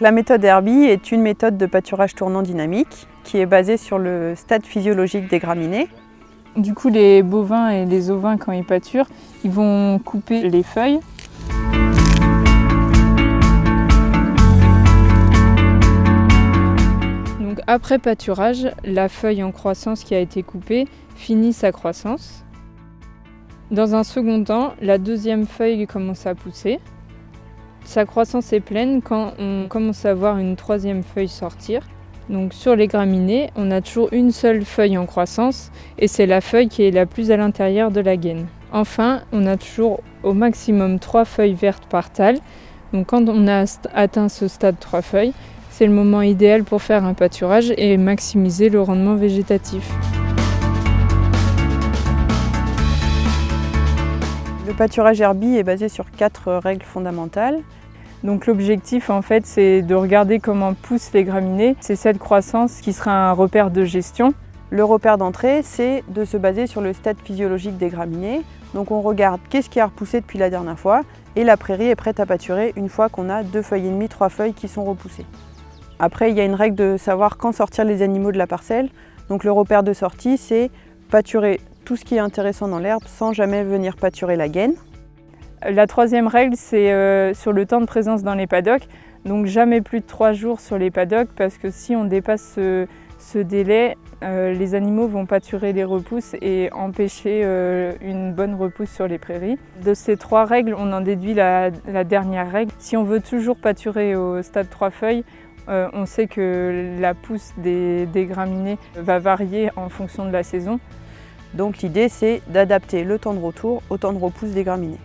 la méthode Herbie est une méthode de pâturage tournant dynamique qui est basée sur le stade physiologique des graminées. Du coup, les bovins et les ovins, quand ils pâturent, ils vont couper les feuilles. Donc après pâturage, la feuille en croissance qui a été coupée finit sa croissance. Dans un second temps, la deuxième feuille commence à pousser. Sa croissance est pleine quand on commence à voir une troisième feuille sortir. Donc sur les graminées, on a toujours une seule feuille en croissance et c'est la feuille qui est la plus à l'intérieur de la gaine. Enfin, on a toujours au maximum 3 feuilles vertes par tale. Donc quand on a atteint ce stade 3 feuilles, c'est le moment idéal pour faire un pâturage et maximiser le rendement végétatif. Le pâturage Herbie est basé sur 4 règles fondamentales. Donc l'objectif en fait c'est de regarder comment poussent les graminées. C'est cette croissance qui sera un repère de gestion. Le repère d'entrée, c'est de se baser sur le stade physiologique des graminées. Donc on regarde qu'est-ce qui a repoussé depuis la dernière fois et la prairie est prête à pâturer une fois qu'on a 2 feuilles et demie, 3 feuilles qui sont repoussées. Après il y a une règle de savoir quand sortir les animaux de la parcelle. Donc le repère de sortie c'est pâturer tout ce qui est intéressant dans l'herbe sans jamais venir pâturer la gaine. La troisième règle, c'est sur le temps de présence dans les paddocks. Donc jamais plus de 3 jours sur les paddocks parce que si on dépasse ce délai, les animaux vont pâturer les repousses et empêcher une bonne repousse sur les prairies. De ces 3 règles, on en déduit la dernière règle. Si on veut toujours pâturer au stade 3 feuilles, on sait que la pousse des graminées va varier en fonction de la saison. Donc l'idée c'est d'adapter le temps de retour au temps de repousse des graminées.